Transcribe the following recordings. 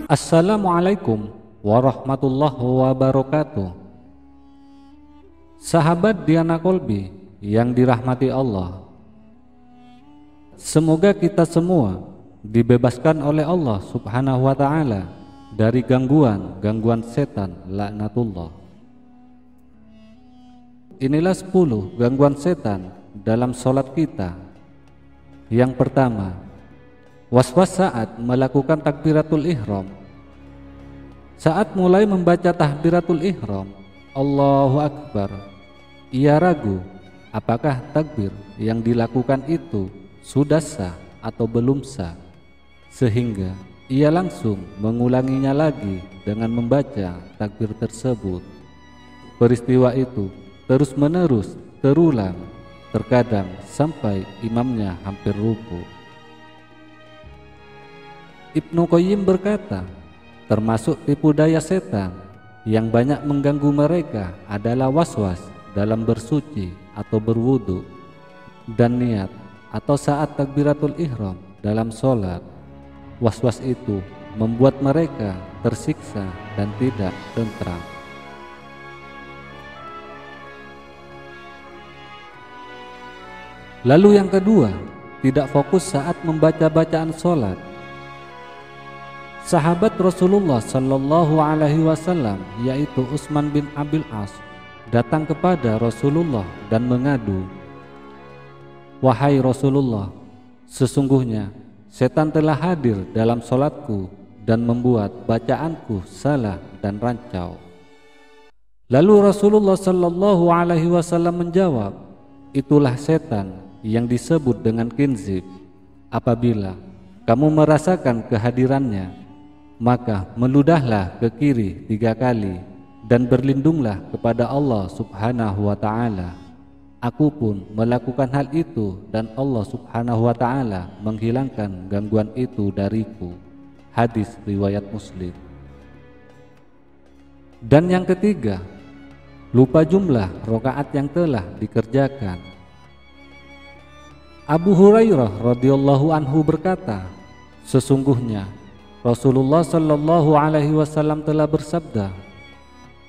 Assalamualaikum warahmatullahi wabarakatuh. Sahabat Diana Kolbi yang dirahmati Allah, semoga kita semua dibebaskan oleh Allah Subhanahu wa ta'ala dari gangguan setan laknatullah. Inilah 10 gangguan setan dalam sholat kita. Yang pertama, waswas saat melakukan takbiratul ihram. Saat mulai membaca takbiratul ihram, Allahu Akbar, ia ragu apakah takbir yang dilakukan itu sudah sah atau belum sah, sehingga ia langsung mengulanginya lagi dengan membaca takbir tersebut. Peristiwa itu terus-menerus terulang, terkadang sampai imamnya hampir ruku. Ibnu Qayyim berkata, termasuk tipu daya setan yang banyak mengganggu mereka adalah waswas dalam bersuci atau berwudu dan niat atau saat takbiratul ihram dalam sholat. Waswas itu membuat mereka tersiksa dan tidak tentram. Lalu yang kedua, tidak fokus saat membaca bacaan sholat. Sahabat Rasulullah Sallallahu Alaihi Wasallam yaitu Utsman bin Abil As datang kepada Rasulullah dan mengadu, "Wahai Rasulullah, sesungguhnya setan telah hadir dalam sholatku dan membuat bacaanku salah dan rancau." Lalu Rasulullah Sallallahu Alaihi Wasallam menjawab, "Itulah setan yang disebut dengan kinzib. Apabila kamu merasakan kehadirannya, maka meludahlah ke kiri 3 kali dan berlindunglah kepada Allah Subhanahu wa ta'ala. Aku pun melakukan hal itu dan Allah Subhanahu wa ta'ala menghilangkan gangguan itu dariku." Hadis riwayat Muslim. Dan yang ketiga, lupa jumlah rakaat yang telah dikerjakan. Abu Hurairah radhiyallahu anhu berkata, sesungguhnya Rasulullah Sallallahu Alaihi Wasallam telah bersabda,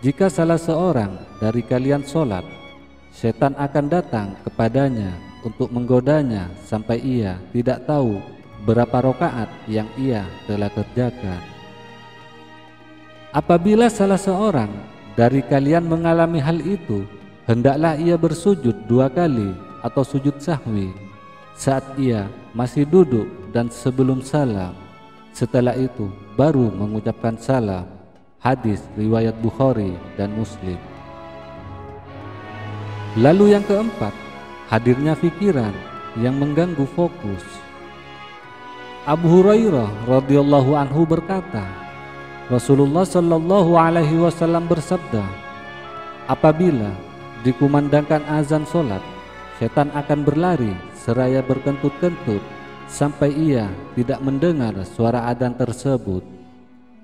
"Jika salah seorang dari kalian sholat, setan akan datang kepadanya untuk menggodanya sampai ia tidak tahu berapa rakaat yang ia telah kerjakan. Apabila salah seorang dari kalian mengalami hal itu, hendaklah ia bersujud 2 kali atau sujud sahwi saat ia masih duduk dan sebelum salam. Setelah itu baru mengucapkan salam." Hadis riwayat Bukhari dan Muslim. Lalu yang keempat, hadirnya pikiran yang mengganggu fokus. Abu Hurairah radhiyallahu anhu berkata, Rasulullah Sallallahu Alaihi Wasallam bersabda, "Apabila dikumandangkan azan sholat, setan akan berlari seraya berkentut-kentut sampai ia tidak mendengar suara adzan tersebut.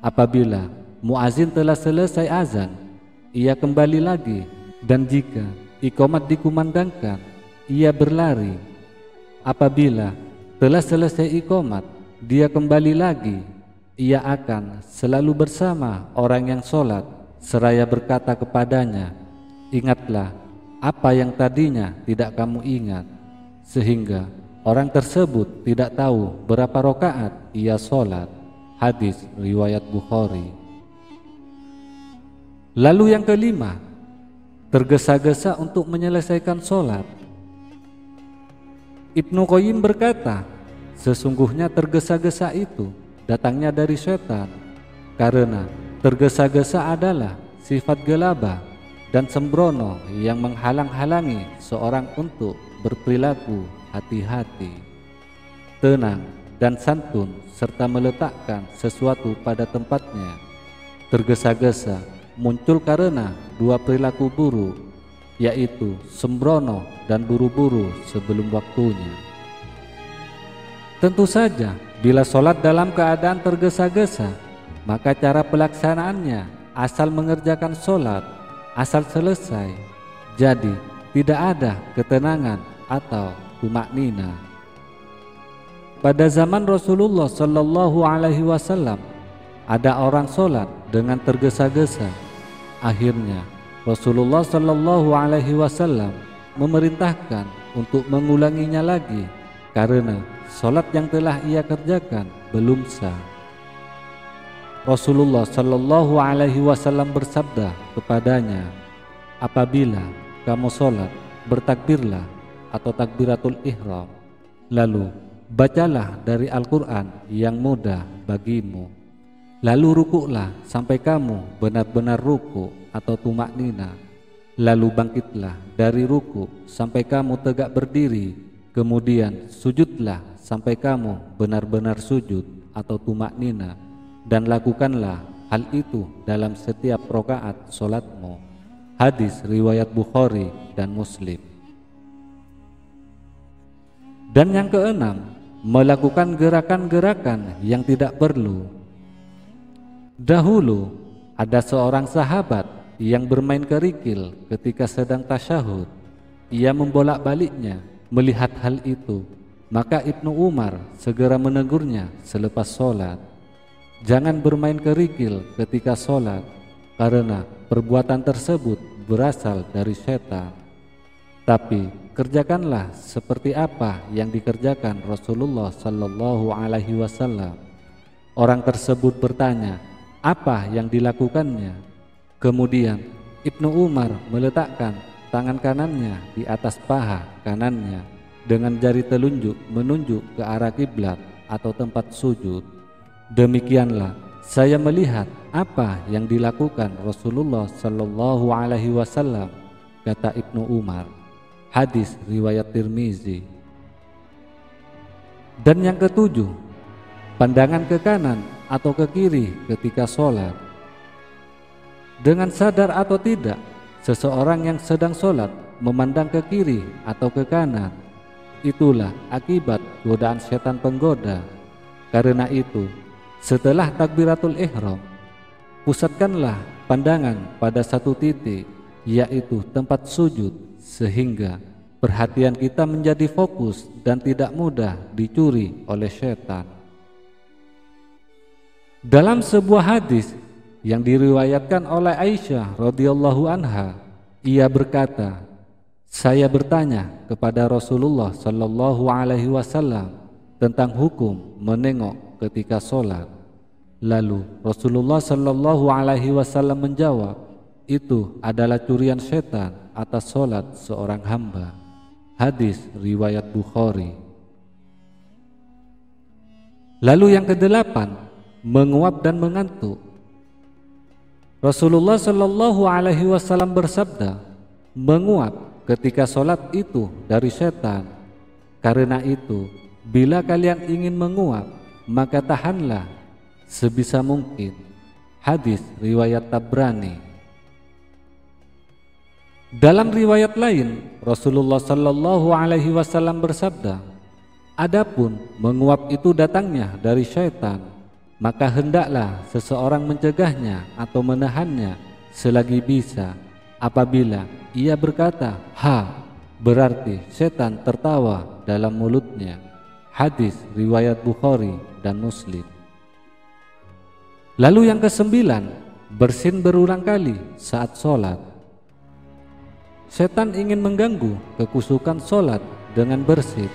Apabila muazin telah selesai azan, ia kembali lagi, dan jika iqamat dikumandangkan, ia berlari. Apabila telah selesai iqamat, dia kembali lagi. Ia akan selalu bersama orang yang sholat seraya berkata kepadanya, 'Ingatlah apa yang tadinya tidak kamu ingat,' sehingga orang tersebut tidak tahu berapa rakaat ia sholat." Hadis riwayat Bukhari. Lalu yang kelima, tergesa-gesa untuk menyelesaikan sholat. Ibnu Qayyim berkata, sesungguhnya tergesa-gesa itu datangnya dari setan, karena tergesa-gesa adalah sifat gelabah dan sembrono yang menghalang-halangi seorang untuk berperilaku hati-hati, tenang dan santun, serta meletakkan sesuatu pada tempatnya. Tergesa-gesa muncul karena 2 perilaku buruk, yaitu sembrono dan buru-buru sebelum waktunya. Tentu saja bila sholat dalam keadaan tergesa-gesa, maka cara pelaksanaannya asal mengerjakan sholat, asal selesai, jadi tidak ada ketenangan atau tumaknina. Pada zaman Rasulullah Sallallahu Alaihi Wasallam, ada orang sholat dengan tergesa-gesa. Akhirnya Rasulullah Shallallahu Alaihi Wasallam memerintahkan untuk mengulanginya lagi karena sholat yang telah ia kerjakan belum sah. Rasulullah Shallallahu Alaihi Wasallam bersabda kepadanya, apabila kamu sholat, bertakbirlah atau takbiratul ihram, lalu bacalah dari Al-Quran yang mudah bagimu, lalu rukuklah sampai kamu benar-benar ruku atau tumak nina, lalu bangkitlah dari ruku sampai kamu tegak berdiri, kemudian sujudlah sampai kamu benar-benar sujud atau tumak nina, dan lakukanlah hal itu dalam setiap rakaat solatmu. Hadis riwayat Bukhari dan Muslim. Dan yang keenam, melakukan gerakan-gerakan yang tidak perlu. Dahulu ada seorang sahabat yang bermain kerikil ketika sedang tasyahud. Ia membolak-baliknya melihat hal itu, maka Ibnu Umar segera menegurnya selepas sholat, jangan bermain kerikil ketika sholat, karena perbuatan tersebut berasal dari setan. Tapi kerjakanlah seperti apa yang dikerjakan Rasulullah Sallallahu Alaihi Wasallam. Orang tersebut bertanya, apa yang dilakukannya? Kemudian Ibnu Umar meletakkan tangan kanannya di atas paha kanannya dengan jari telunjuk menunjuk ke arah kiblat atau tempat sujud. Demikianlah saya melihat apa yang dilakukan Rasulullah Sallallahu Alaihi Wasallam, kata Ibnu Umar. Hadis riwayat Tirmizi. Dan yang ketujuh, pandangan ke kanan atau ke kiri ketika sholat. Dengan sadar atau tidak, seseorang yang sedang sholat memandang ke kiri atau ke kanan. Itulah akibat godaan setan penggoda. Karena itu, setelah takbiratul ihram, pusatkanlah pandangan pada satu titik, yaitu tempat sujud, sehingga perhatian kita menjadi fokus dan tidak mudah dicuri oleh setan. Dalam sebuah hadis yang diriwayatkan oleh Aisyah radhiyallahu anha, ia berkata, saya bertanya kepada Rasulullah Sallallahu Alaihi Wasallam tentang hukum menengok ketika sholat. Lalu Rasulullah Sallallahu Alaihi Wasallam menjawab, itu adalah curian setan atas sholat seorang hamba. Hadis riwayat Bukhari. Lalu yang kedelapan, menguap dan mengantuk. Rasulullah Shallallahu Alaihi Wasallam bersabda, menguap ketika sholat itu dari setan. Karena itu, bila kalian ingin menguap, maka tahanlah sebisa mungkin. Hadis riwayat Tabrani. Dalam riwayat lain, Rasulullah Shallallahu Alaihi Wasallam bersabda, adapun menguap itu datangnya dari syaitan, maka hendaklah seseorang mencegahnya atau menahannya selagi bisa. Apabila ia berkata, ha, berarti setan tertawa dalam mulutnya. Hadis riwayat Bukhari dan Muslim. Lalu yang kesembilan, bersin berulang kali saat sholat. Setan ingin mengganggu kekusukan sholat dengan bersin,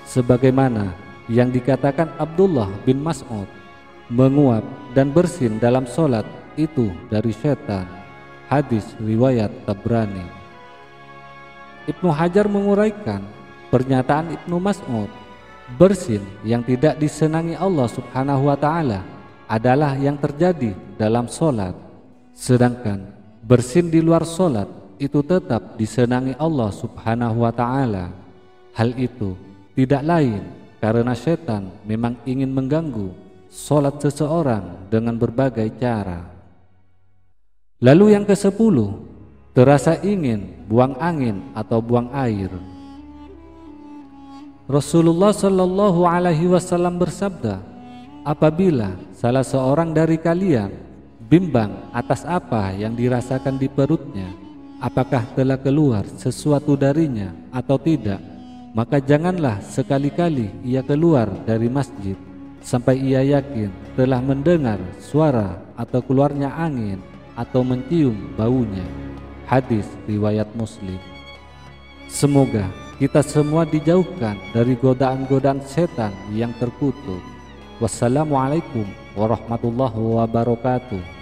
sebagaimana yang dikatakan Abdullah bin Mas'ud, menguap dan bersin dalam sholat itu dari setan. Hadis riwayat Tabrani. Ibnu Hajar menguraikan pernyataan Ibnu Mas'ud, bersin yang tidak disenangi Allah Subhanahu wa Ta'ala adalah yang terjadi dalam sholat, sedangkan bersin di luar sholat itu tetap disenangi Allah Subhanahu wa Ta'ala. Hal itu tidak lain karena setan memang ingin mengganggu sholat seseorang dengan berbagai cara. Lalu yang ke-10, terasa ingin buang angin atau buang air. Rasulullah Shallallahu Alaihi Wasallam bersabda, apabila salah seorang dari kalian bimbang atas apa yang dirasakan di perutnya, apakah telah keluar sesuatu darinya atau tidak, maka janganlah sekali-kali ia keluar dari masjid sampai ia yakin telah mendengar suara atau keluarnya angin atau mencium baunya. Hadis riwayat Muslim. Semoga kita semua dijauhkan dari godaan-godaan setan yang terkutuk. Wassalamualaikum warahmatullahi wabarakatuh.